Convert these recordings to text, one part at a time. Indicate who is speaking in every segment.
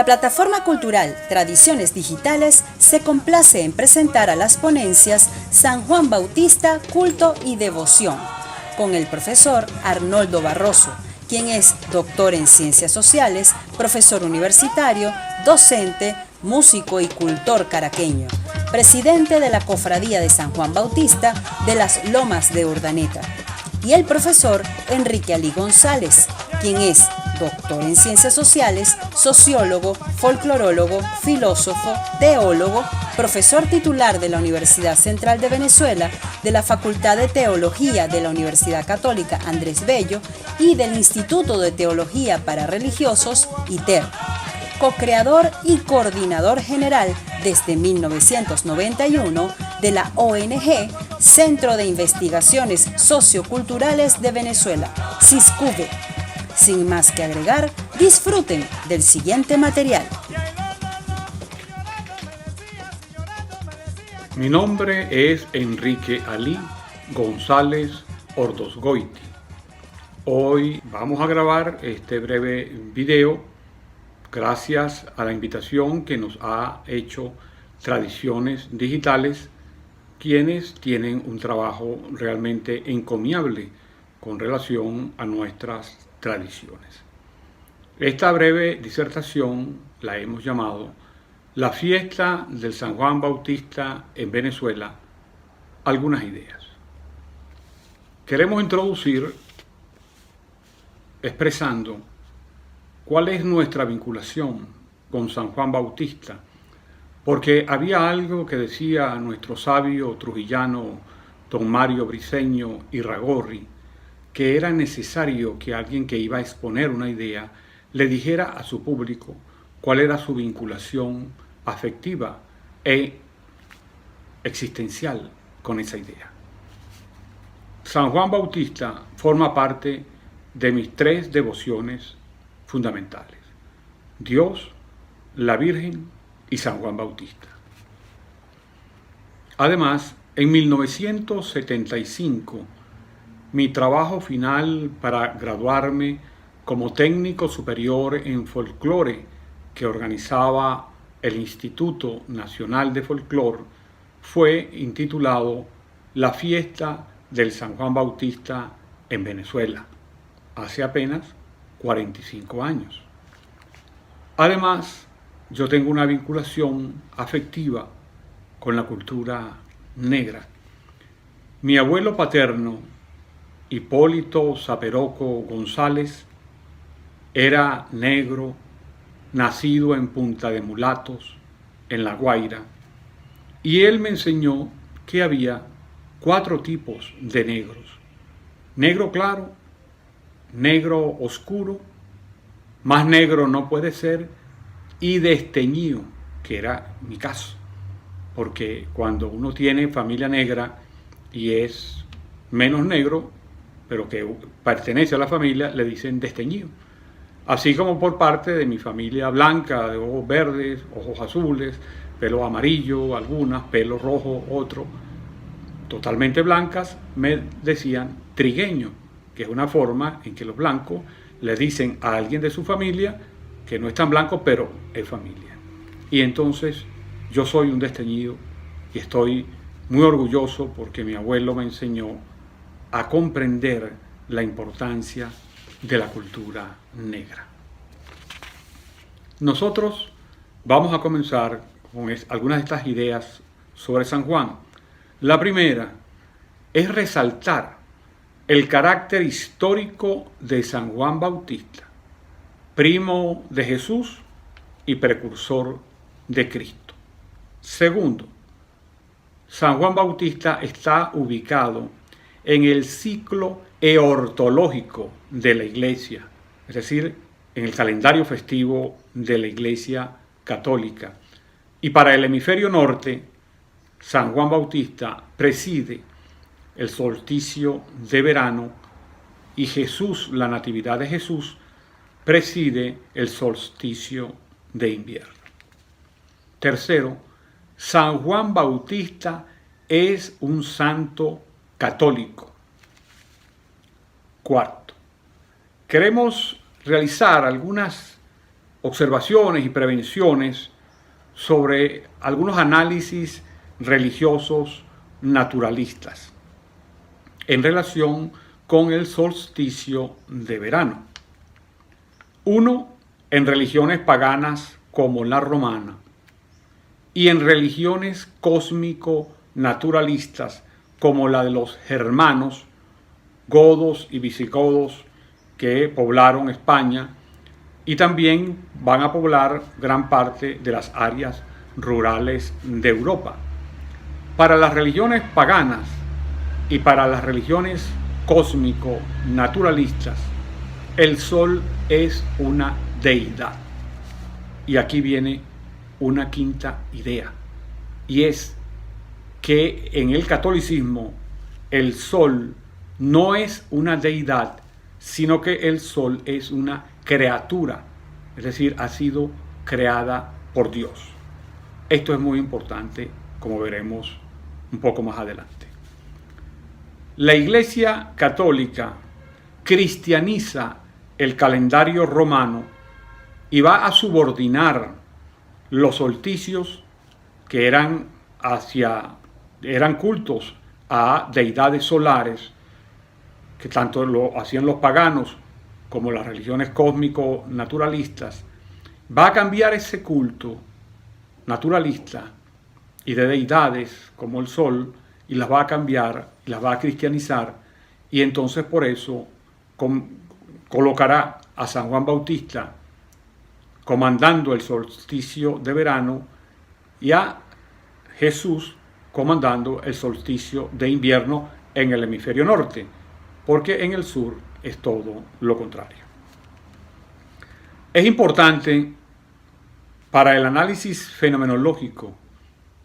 Speaker 1: La plataforma cultural Tradiciones Digitales se complace en presentar a las ponencias San Juan Bautista, Culto y Devoción, con el profesor Arnoldo Barroso, quien es doctor en Ciencias Sociales, profesor universitario, docente, músico y cultor caraqueño, presidente de la Cofradía de San Juan Bautista de las Lomas de Urdaneta, y el profesor Enrique Alí González, quien es doctor en Ciencias Sociales, sociólogo, folclorólogo, filósofo, teólogo, profesor titular de la Universidad Central de Venezuela, de la Facultad de Teología de la Universidad Católica Andrés Bello y del Instituto de Teología para Religiosos, ITER, co-creador y coordinador general desde 1991 de la ONG Centro de Investigaciones Socioculturales de Venezuela, CISCUVE. Sin más que agregar, disfruten del siguiente material.
Speaker 2: Mi nombre es Enrique Alí González Ordosgoiti. Hoy vamos a grabar este breve video gracias a la invitación que nos ha hecho Tradiciones Digitales, quienes tienen un trabajo realmente encomiable con relación a nuestras tradiciones. Esta breve disertación la hemos llamado La fiesta del San Juan Bautista en Venezuela, algunas ideas. Queremos introducir expresando cuál es nuestra vinculación con San Juan Bautista, porque había algo que decía nuestro sabio trujillano don Mario Briceño Irragorri, que era necesario que alguien que iba a exponer una idea le dijera a su público cuál era su vinculación afectiva e existencial con esa idea. San Juan Bautista forma parte de mis tres devociones fundamentales: Dios, la Virgen y San Juan Bautista. Además, en 1975, mi trabajo final para graduarme como técnico superior en folclore que organizaba el Instituto Nacional de Folclore fue intitulado La fiesta del San Juan Bautista en Venezuela, hace apenas 45 años. Además, yo tengo una vinculación afectiva con la cultura negra. Mi abuelo paterno, Hipólito Zaperoco González, era negro, nacido en Punta de Mulatos, en La Guaira, y él me enseñó que había 4 tipos de negros: negro claro, negro oscuro, más negro no puede ser, y desteñido, que era mi caso, porque cuando uno tiene familia negra y es menos negro, pero que pertenece a la familia, le dicen desteñido. Así como por parte de mi familia blanca, de ojos verdes, ojos azules, pelo amarillo, algunas, pelo rojo, otro, totalmente blancas, me decían trigueño, que es una forma en que los blancos le dicen a alguien de su familia que no es tan blanco, pero es familia. Y entonces yo soy un desteñido y estoy muy orgulloso porque mi abuelo me enseñó a comprender la importancia de la cultura negra. Nosotros vamos a comenzar con algunas de estas ideas sobre San Juan. La primera es resaltar el carácter histórico de San Juan Bautista, primo de Jesús y precursor de Cristo. Segundo, San Juan Bautista está ubicado en el ciclo eortológico de la Iglesia, es decir, en el calendario festivo de la Iglesia Católica. Y para el hemisferio norte, San Juan Bautista preside el solsticio de verano y Jesús, la Natividad de Jesús, preside el solsticio de invierno. Tercero, San Juan Bautista es un santo católico. Cuarto, queremos realizar algunas observaciones y prevenciones sobre algunos análisis religiosos naturalistas en relación con el solsticio de verano. Uno, en religiones paganas como la romana y en religiones cósmico-naturalistas como la de los germanos, godos y visigodos que poblaron España y también van a poblar gran parte de las áreas rurales de Europa. Para las religiones paganas y para las religiones cósmico-naturalistas, el sol es una deidad. Y aquí viene una quinta idea, y es que en el catolicismo el sol no es una deidad, sino que el sol es una criatura, es decir, ha sido creada por Dios. Esto es muy importante, como veremos un poco más adelante. La Iglesia Católica cristianiza el calendario romano y va a subordinar los solsticios que eran cultos a deidades solares, que tanto lo hacían los paganos como las religiones cósmico-naturalistas. Va a cambiar ese culto naturalista y de deidades como el sol y las va a cambiar, las va a cristianizar, y entonces por eso colocará a San Juan Bautista comandando el solsticio de verano y a Jesús comandando el solsticio de invierno en el hemisferio norte, porque en el sur es todo lo contrario. Es importante para el análisis fenomenológico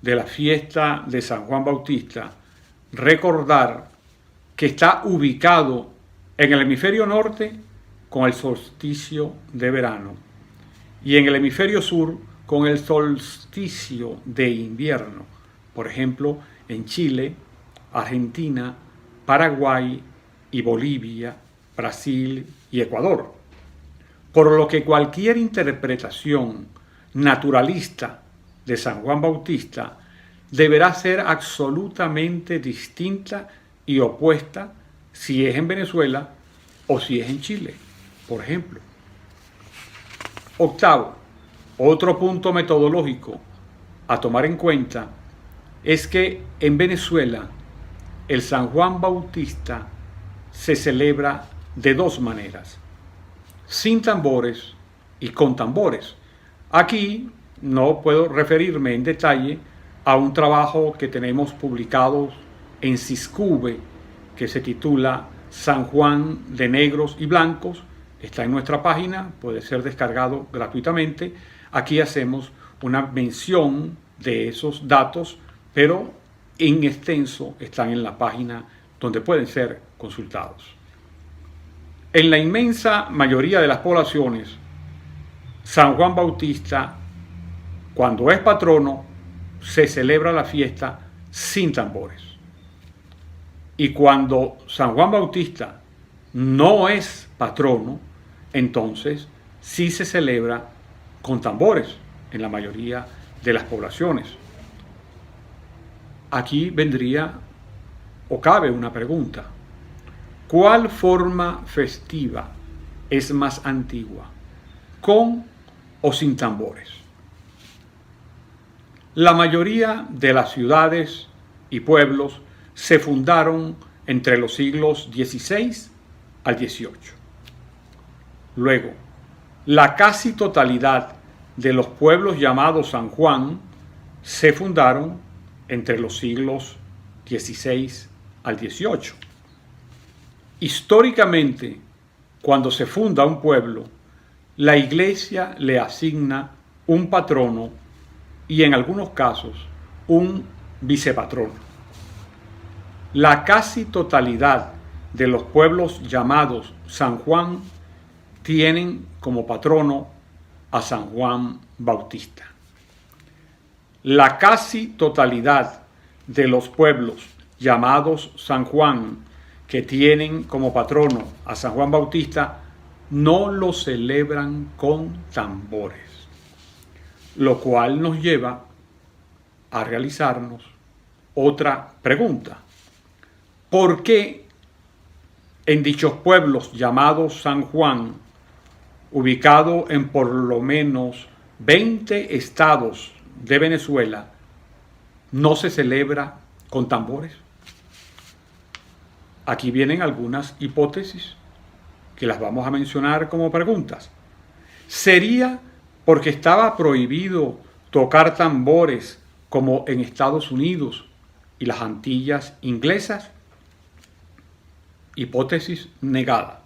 Speaker 2: de la fiesta de San Juan Bautista recordar que está ubicado en el hemisferio norte con el solsticio de verano y en el hemisferio sur con el solsticio de invierno, por ejemplo, en Chile, Argentina, Paraguay y Bolivia, Brasil y Ecuador. Por lo que cualquier interpretación naturalista de San Juan Bautista deberá ser absolutamente distinta y opuesta si es en Venezuela o si es en Chile, por ejemplo. Octavo, otro punto metodológico a tomar en cuenta es que en Venezuela el San Juan Bautista se celebra de dos maneras, sin tambores y con tambores. Aquí no puedo referirme en detalle a un trabajo que tenemos publicado en Siscube que se titula San Juan de Negros y Blancos. Está en nuestra página, puede ser descargado gratuitamente. Aquí hacemos una mención de esos datos, pero en extenso están en la página donde pueden ser consultados. En la inmensa mayoría de las poblaciones, San Juan Bautista, cuando es patrono, se celebra la fiesta sin tambores. Y cuando San Juan Bautista no es patrono, entonces sí se celebra con tambores en la mayoría de las poblaciones. Aquí vendría o cabe una pregunta. ¿Cuál forma festiva es más antigua, con o sin tambores? La mayoría de las ciudades y pueblos se fundaron entre los siglos XVI al XVIII. Luego, la casi totalidad de los pueblos llamados San Juan se fundaron entre los siglos XVI al XVIII. Históricamente, cuando se funda un pueblo, la Iglesia le asigna un patrono y en algunos casos un vicepatrono. La casi totalidad de los pueblos llamados San Juan tienen como patrono a San Juan Bautista. La casi totalidad de los pueblos llamados San Juan que tienen como patrono a San Juan Bautista no lo celebran con tambores, lo cual nos lleva a realizarnos otra pregunta. ¿Por qué en dichos pueblos llamados San Juan, ubicado en por lo menos 20 estados de Venezuela, no se celebra con tambores? Aquí vienen algunas hipótesis que las vamos a mencionar como preguntas. ¿Sería porque estaba prohibido tocar tambores como en Estados Unidos y las Antillas inglesas? Hipótesis negada,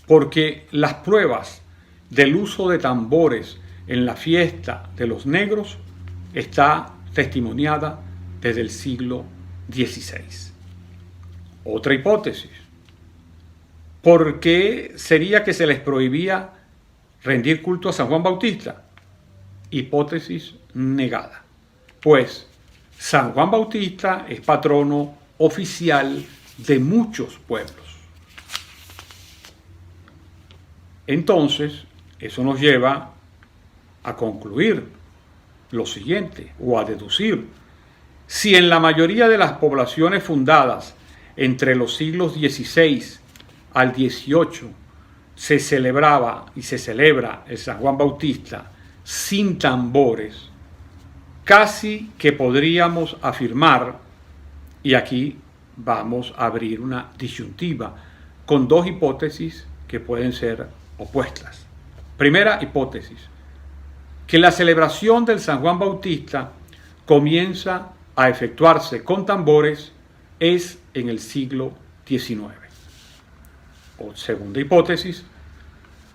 Speaker 2: porque las pruebas del uso de tambores en la fiesta de los negros está testimoniada desde el siglo XVI. Otra hipótesis, ¿por qué sería que se les prohibía rendir culto a San Juan Bautista? Hipótesis negada, pues San Juan Bautista es patrono oficial de muchos pueblos. Entonces, eso nos lleva a concluir lo siguiente, o a deducir: si en la mayoría de las poblaciones fundadas entre los siglos XVI al XVIII se celebraba y se celebra el San Juan Bautista sin tambores, casi que podríamos afirmar, y aquí vamos a abrir una disyuntiva con dos hipótesis que pueden ser opuestas. Primera hipótesis, que la celebración del San Juan Bautista comienza a efectuarse con tambores es en el siglo XIX. O segunda hipótesis,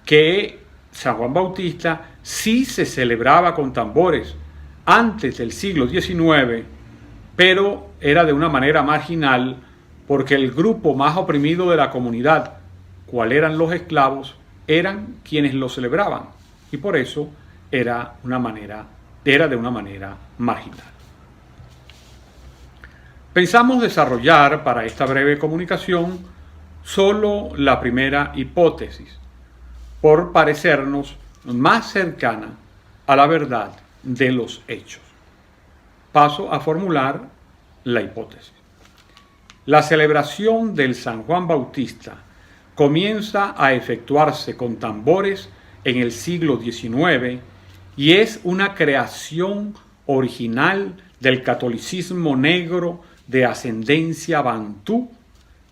Speaker 2: que San Juan Bautista sí se celebraba con tambores antes del siglo XIX, pero era de una manera marginal porque el grupo más oprimido de la comunidad, cual eran los esclavos, eran quienes lo celebraban, y por eso era de una manera marginal. Pensamos desarrollar para esta breve comunicación solo la primera hipótesis, por parecernos más cercana a la verdad de los hechos. Paso a formular la hipótesis. La celebración del San Juan Bautista comienza a efectuarse con tambores en el siglo XIX y es una creación original del catolicismo negro de ascendencia bantú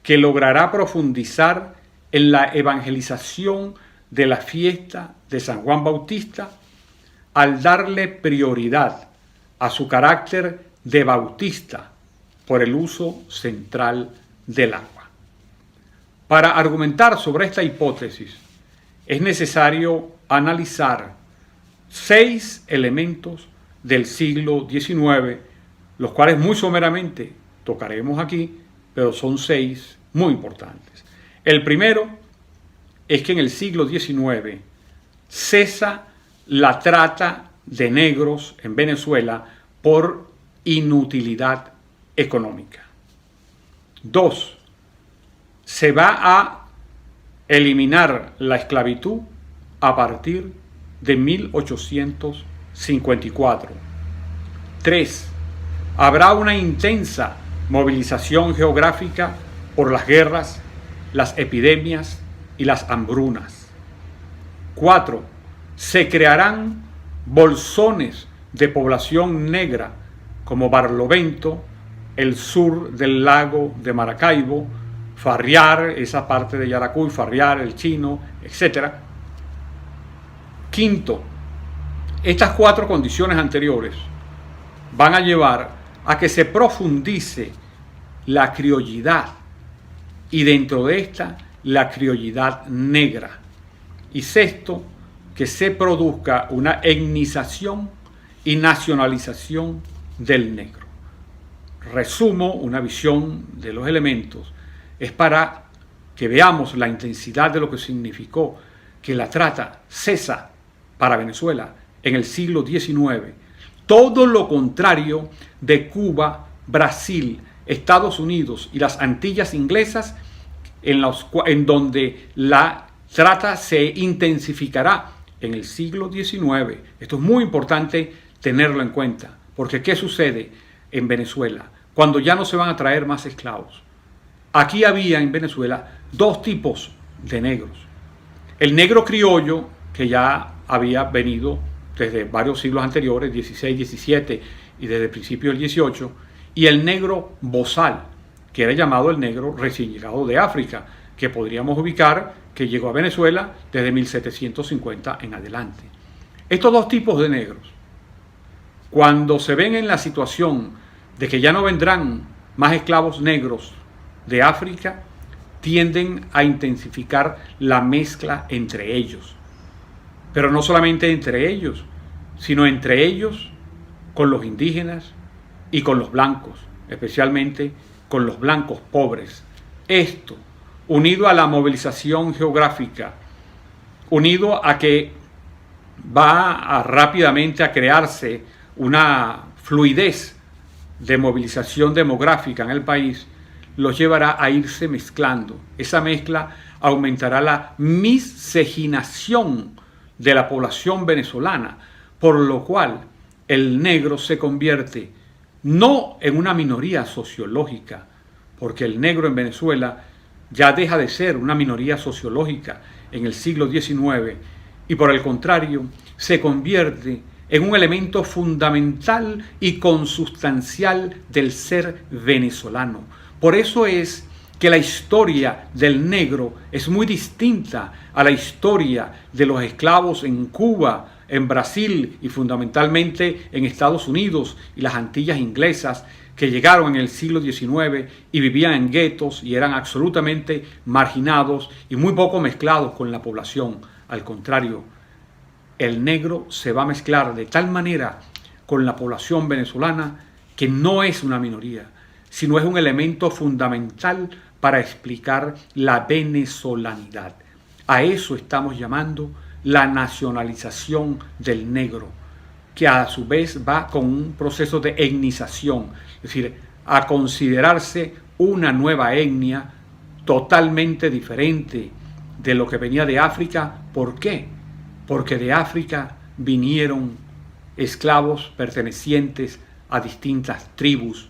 Speaker 2: que logrará profundizar en la evangelización de la fiesta de San Juan Bautista al darle prioridad a su carácter de bautista por el uso central del agua. Para argumentar sobre esta hipótesis es necesario analizar 6 elementos del siglo XIX, los cuales muy someramente tocaremos aquí, pero son 6 muy importantes. El primero es que en el siglo XIX cesa la trata de negros en Venezuela por inutilidad económica. 2. Se va a eliminar la esclavitud a partir de 1854. 3. Habrá una intensa movilización geográfica por las guerras, las epidemias y las hambrunas. 4. Se crearán bolsones de población negra como Barlovento, el sur del lago de Maracaibo, Farriar, esa parte de Yaracuy, Farriar, el Chino, etc. 5. Estas 4 condiciones anteriores van a llevar a que se profundice la criollidad y dentro de esta la criollidad negra. Y 6, que se produzca una etnización y nacionalización del negro. Resumo una visión de los elementos. Es para que veamos la intensidad de lo que significó que la trata cesa para Venezuela en el siglo XIX. Todo lo contrario de Cuba, Brasil, Estados Unidos y las Antillas inglesas, en donde la se intensificará en el siglo XIX. Esto es muy importante tenerlo en cuenta, porque ¿qué sucede en Venezuela cuando ya no se van a traer más esclavos? Aquí había en Venezuela dos tipos de negros. El negro criollo, que ya había venido desde varios siglos anteriores, 16, 17 y desde el principio del 18, y el negro bozal, que era llamado el negro recién llegado de África, que podríamos ubicar que llegó a Venezuela desde 1750 en adelante. Estos dos tipos de negros, cuando se ven en la situación de que ya no vendrán más esclavos negros de África, tienden a intensificar la mezcla entre ellos. Pero no solamente entre ellos, sino entre ellos con los indígenas y con los blancos, especialmente con los blancos pobres. Esto, unido a la movilización geográfica, unido a que va rápidamente a crearse una fluidez de movilización demográfica en el país, los llevará a irse mezclando. Esa mezcla aumentará la miscigenación de la población venezolana, por lo cual el negro se convierte no en una minoría sociológica, porque el negro en Venezuela ya deja de ser una minoría sociológica en el siglo XIX y por el contrario se convierte en un elemento fundamental y consustancial del ser venezolano. Por eso es que la historia del negro es muy distinta a la historia de los esclavos en Cuba, en Brasil y fundamentalmente en Estados Unidos y las Antillas inglesas, que llegaron en el siglo XIX y vivían en guetos y eran absolutamente marginados y muy poco mezclados con la población. Al contrario, el negro se va a mezclar de tal manera con la población venezolana que no es una minoría, sino es un elemento fundamental para explicar la venezolanidad. A eso estamos llamando la nacionalización del negro, que a su vez va con un proceso de etnización, es decir, a considerarse una nueva etnia totalmente diferente de lo que venía de África. ¿Por qué? Porque de África vinieron esclavos pertenecientes a distintas tribus,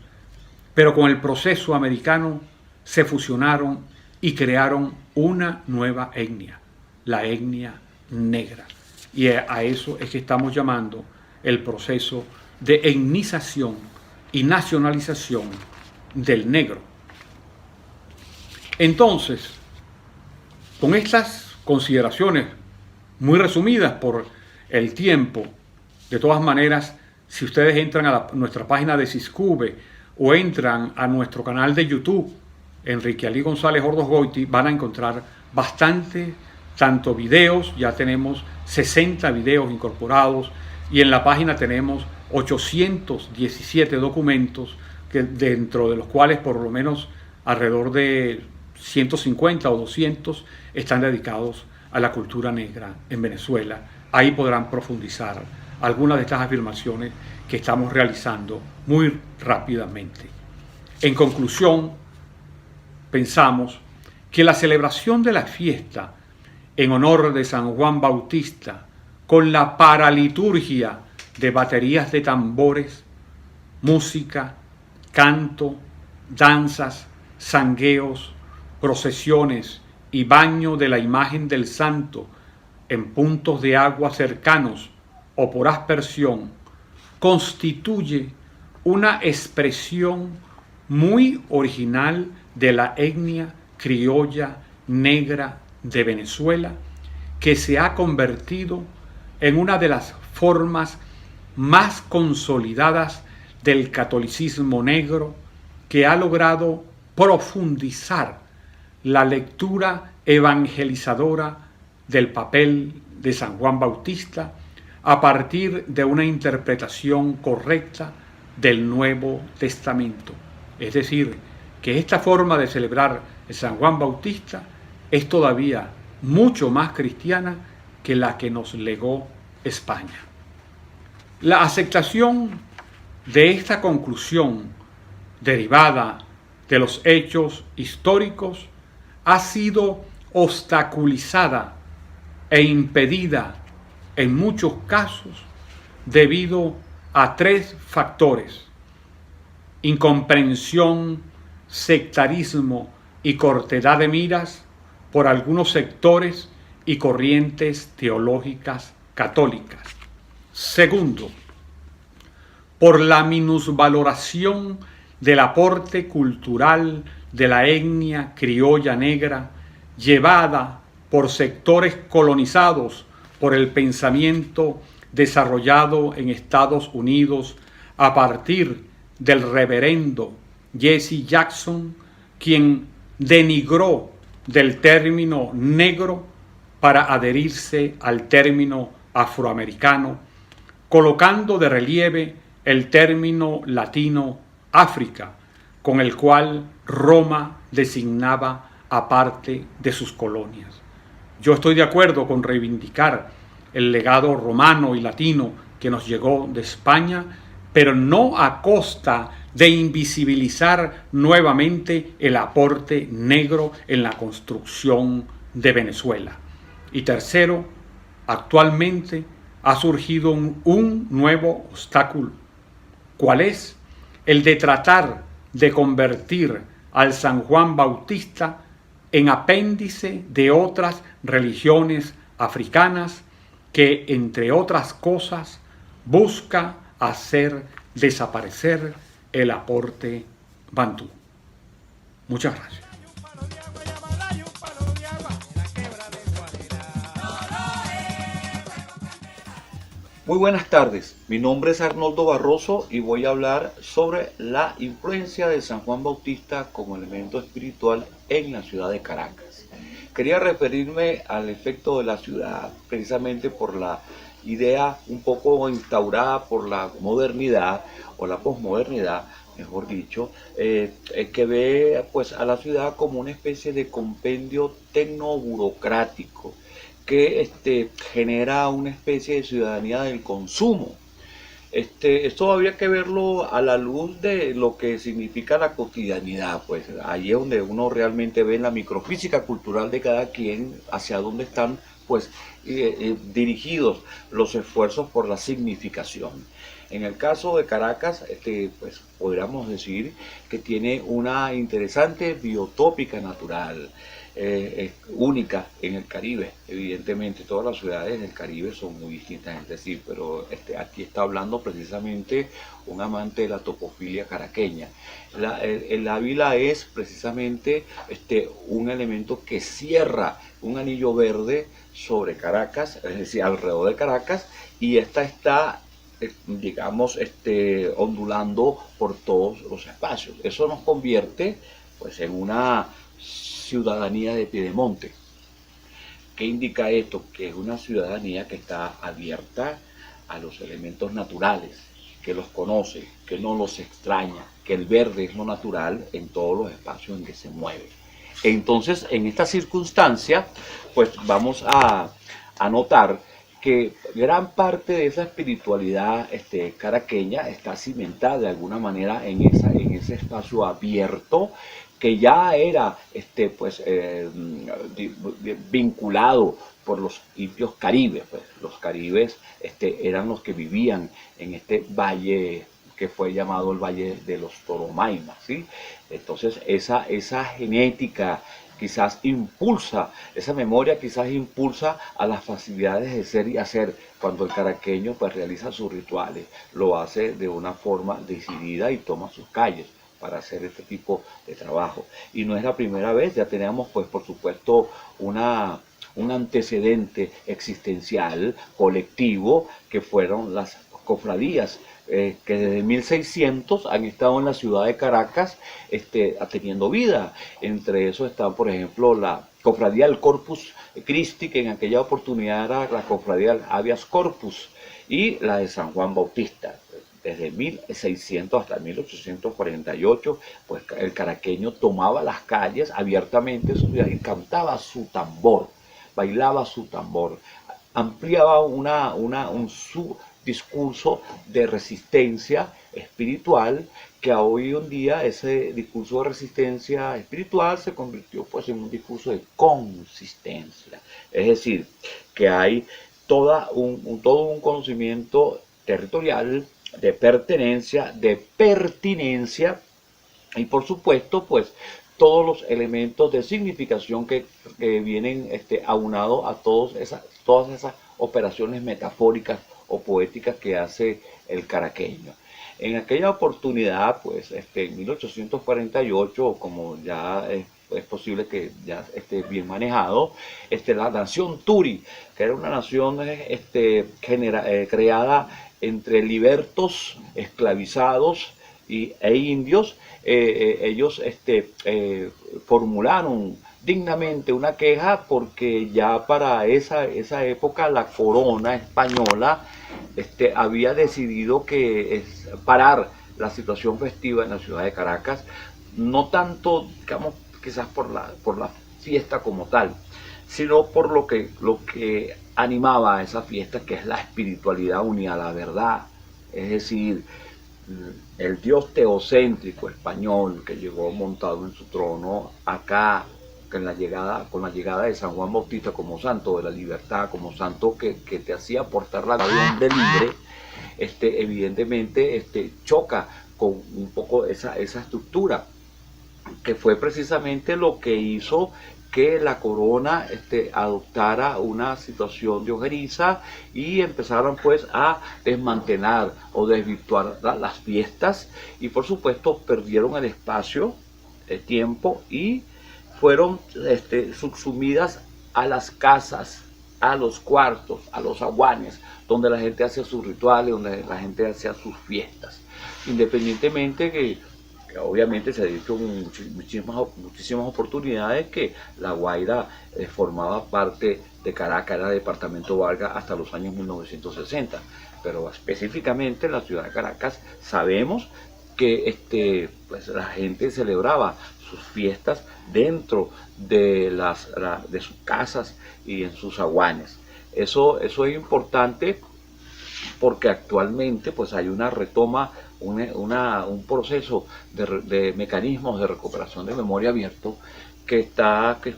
Speaker 2: pero con el proceso americano se fusionaron y crearon una nueva etnia, la etnia negra. Y a eso es que estamos llamando el proceso de etnización y nacionalización del negro. Entonces, con estas consideraciones muy resumidas por el tiempo, de todas maneras, si ustedes entran a nuestra página de Siscube o entran a nuestro canal de YouTube, Enrique Ali González Ordosgoiti, van a encontrar bastante, tanto videos, ya tenemos 60 videos incorporados, y en la página tenemos 817 documentos, dentro de los cuales por lo menos alrededor de 150 o 200 están dedicados a la cultura negra en Venezuela. Ahí podrán profundizar algunas de estas afirmaciones que estamos realizando muy rápidamente. En conclusión, pensamos que la celebración de la fiesta en honor de San Juan Bautista, con la paraliturgia de baterías de tambores, música, canto, danzas, sangueos, procesiones y baño de la imagen del santo en puntos de agua cercanos o por aspersión, constituye una expresión muy original de la etnia criolla negra de Venezuela, que se ha convertido en una de las formas más consolidadas del catolicismo negro, que ha logrado profundizar la lectura evangelizadora del papel de San Juan Bautista a partir de una interpretación correcta del Nuevo Testamento. Es decir, que esta forma de celebrar el San Juan Bautista es todavía mucho más cristiana que la que nos legó España. La aceptación de esta conclusión derivada de los hechos históricos ha sido obstaculizada e impedida en muchos casos debido a tres factores: incomprensión, sectarismo y cortedad de miras por algunos sectores y corrientes teológicas católicas. Segundo, por la minusvaloración del aporte cultural de la etnia criolla negra llevada por sectores colonizados por el pensamiento desarrollado en Estados Unidos a partir del reverendo Jesse Jackson, quien denigró del término negro para adherirse al término afroamericano, colocando de relieve el término latino África, con el cual Roma designaba a parte de sus colonias. Yo estoy de acuerdo con reivindicar el legado romano y latino que nos llegó de España, pero no a costa de invisibilizar nuevamente el aporte negro en la construcción de Venezuela. Y tercero, actualmente ha surgido un nuevo obstáculo. ¿Cuál es? El de tratar de convertir al San Juan Bautista en apéndice de otras religiones africanas que, entre otras cosas, busca hacer desaparecer el aporte bantú. Muchas gracias.
Speaker 3: Muy buenas tardes, mi nombre es Arnoldo Barroso y voy a hablar sobre la influencia de San Juan Bautista como elemento espiritual en la ciudad de Caracas. Quería referirme al efecto de la ciudad precisamente por la idea un poco instaurada por la modernidad o la posmodernidad, mejor dicho, que ve pues a la ciudad como una especie de compendio tecnoburocrático que genera una especie de ciudadanía del consumo. Esto habría que verlo a la luz de lo que significa la cotidianidad, pues ahí es donde uno realmente ve la microfísica cultural de cada quien, hacia dónde están pues dirigidos los esfuerzos por la significación. En el caso de Caracas, pues podríamos decir que tiene una interesante biotópica natural, única en el Caribe. Evidentemente todas las ciudades del Caribe son muy distintas entre sí, pero aquí está hablando precisamente un amante de la topofilia caraqueña. El Ávila es precisamente un elemento que cierra un anillo verde sobre Caracas, es decir, alrededor de Caracas, y esta está digamos ondulando por todos los espacios. Eso nos convierte pues en una ciudadanía de piedemonte. ¿Qué indica esto? Que es una ciudadanía que está abierta a los elementos naturales, que los conoce, que no los extraña, que el verde es lo natural en todos los espacios en que se mueve. Entonces, en esta circunstancia, pues vamos a notar que gran parte de esa espiritualidad caraqueña está cimentada de alguna manera en ese espacio abierto que ya era vinculado por los indios caribes. Pues los caribes eran los que vivían en este valle que fue llamado el Valle de los Toromaimas, ¿sí? Entonces esa genética quizás impulsa, esa memoria quizás impulsa a las facilidades de ser y hacer cuando el caraqueño pues realiza sus rituales, lo hace de una forma decidida y toma sus calles para hacer este tipo de trabajo. Y no es la primera vez, ya tenemos pues por supuesto un antecedente existencial colectivo que fueron las cofradías, que desde 1600 han estado en la ciudad de Caracas teniendo vida. Entre esos están, por ejemplo, la cofradía del Corpus Christi, que en aquella oportunidad era la cofradía del Habeas Corpus, y la de San Juan Bautista. Desde 1600 hasta 1848, pues el caraqueño tomaba las calles abiertamente y cantaba su tambor, bailaba su tambor, ampliaba su discurso de resistencia espiritual que hoy en día ese discurso de resistencia espiritual se convirtió pues en un discurso de consistencia. Es decir, que hay todo un conocimiento territorial, de pertenencia, de pertinencia y por supuesto pues todos los elementos de significación que vienen aunados a todas esas operaciones metafóricas o poéticas que hace el caraqueño. En aquella oportunidad, pues en 1848, como ya es posible que ya esté bien manejado, la nación Turi, que era una nación creada entre libertos, esclavizados e indios, ellos formularon dignamente una queja porque ya para esa época la corona española había decidido parar la situación festiva en la ciudad de Caracas, no tanto, digamos, quizás por la fiesta como tal, sino por lo que animaba a esa fiesta, que es la espiritualidad unida a la verdad. Es decir, el dios teocéntrico español que llegó montado en su trono acá con la llegada de San Juan Bautista como santo de la libertad, como santo que te hacía portar la vida de libre, evidentemente choca con un poco esa estructura, que fue precisamente lo que hizo que la corona adoptara una situación de ojeriza y empezaron pues a desmantelar o desvirtuar las fiestas, y por supuesto perdieron el espacio, el tiempo, y fueron subsumidas a las casas, a los cuartos, a los aguanes, donde la gente hacía sus rituales, donde la gente hacía sus fiestas. Independientemente que obviamente se ha dicho muchísimas oportunidades que La Guaira formaba parte de Caracas, era departamento Vargas hasta los años 1960, pero específicamente en la ciudad de Caracas sabemos que pues la gente celebraba sus fiestas dentro de sus casas y en sus aguanes. Eso es importante porque actualmente pues hay una retoma, un proceso de mecanismos de recuperación de memoria abierto que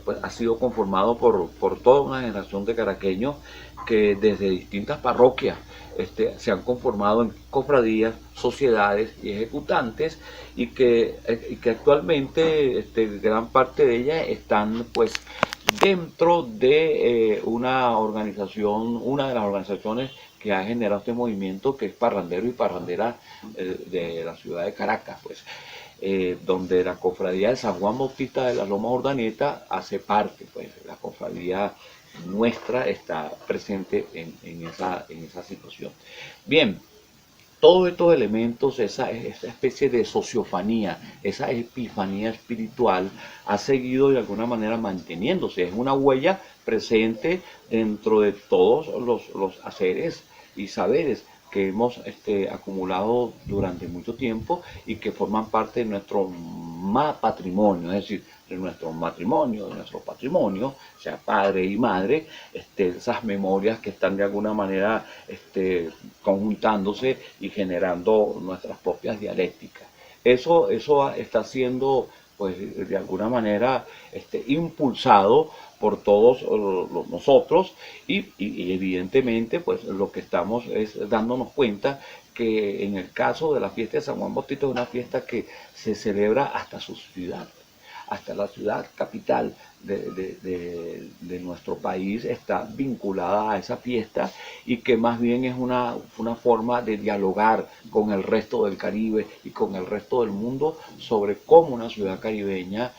Speaker 3: pues, ha sido conformado por toda una generación de caraqueños que desde distintas parroquias se han conformado en cofradías, sociedades y ejecutantes, y que actualmente gran parte de ellas están pues dentro de una de las organizaciones que ha generado este movimiento, que es Parrandero y Parrandera de la ciudad de Caracas, pues, donde la cofradía de San Juan Bautista de las Lomas Urdaneta hace parte, pues la cofradía nuestra está presente en esa situación. Bien, todos estos elementos, esa especie de sociofanía, esa epifanía espiritual ha seguido de alguna manera manteniéndose. Es una huella presente dentro de todos los haceres y saberes que hemos acumulado durante mucho tiempo y que forman parte de nuestro patrimonio, es decir, de nuestro matrimonio, de nuestro patrimonio, sea padre y madre, esas memorias que están de alguna manera conjuntándose y generando nuestras propias dialécticas. Eso está siendo, pues, de alguna manera impulsado por todos nosotros y evidentemente pues lo que estamos es dándonos cuenta que en el caso de la fiesta de San Juan Bautista es una fiesta que se celebra hasta su ciudad, hasta la ciudad capital de nuestro país está vinculada a esa fiesta, y que más bien es una forma de dialogar con el resto del Caribe y con el resto del mundo sobre cómo una ciudad caribeña,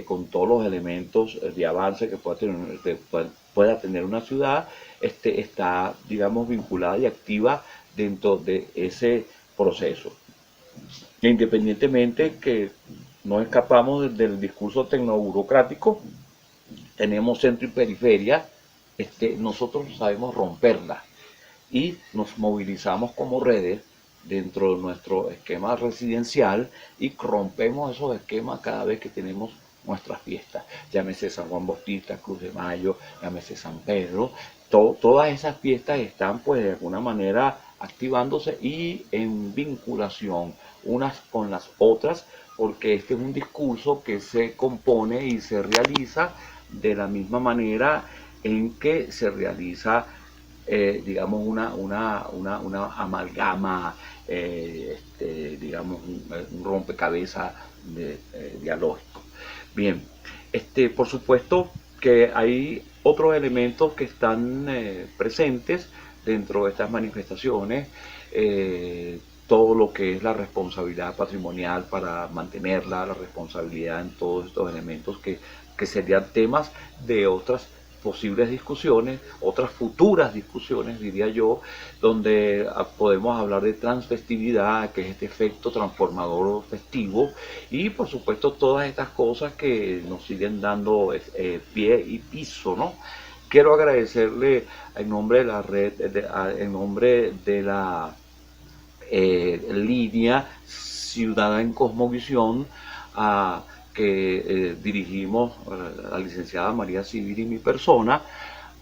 Speaker 3: con todos los elementos de avance que pueda tener una ciudad, está, digamos, vinculada y activa dentro de ese proceso. Independientemente que no escapamos del discurso tecnoburocrático, tenemos centro y periferia, nosotros sabemos romperla y nos movilizamos como redes dentro de nuestro esquema residencial y rompemos esos esquemas cada vez que tenemos nuestras fiestas, llámese San Juan Bautista, Cruz de Mayo, llámese San Pedro. Todas esas fiestas están pues de alguna manera activándose y en vinculación unas con las otras, porque este es un discurso que se compone y se realiza de la misma manera en que se realiza, digamos, una amalgama, digamos, un rompecabezas dialógico. Bien, por supuesto que hay otros elementos que están presentes dentro de estas manifestaciones, todo lo que es la responsabilidad patrimonial para mantenerla, la responsabilidad en todos estos elementos que serían temas de otras posibles discusiones, otras futuras discusiones, diría yo, donde podemos hablar de transfestividad, que es este efecto transformador festivo, y por supuesto todas estas cosas que nos siguen dando pie y piso, ¿no? Quiero agradecerle en nombre de la red, en nombre de la línea Ciudad en Cosmovisión, que dirigimos la licenciada María Civil y mi persona,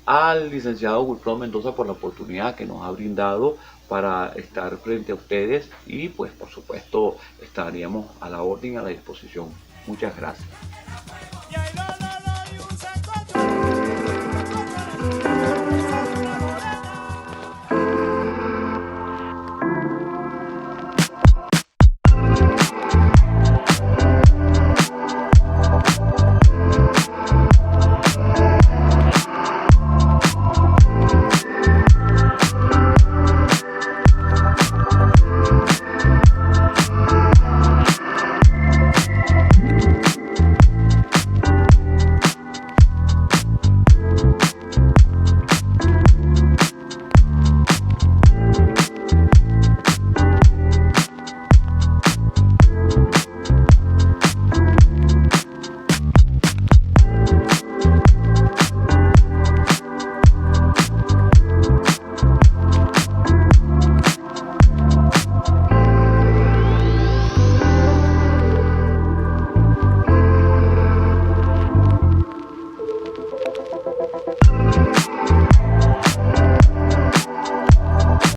Speaker 3: al licenciado Wilfredo Mendoza por la oportunidad que nos ha brindado para estar frente a ustedes y pues por supuesto estaríamos a la orden y a la disposición. Muchas gracias.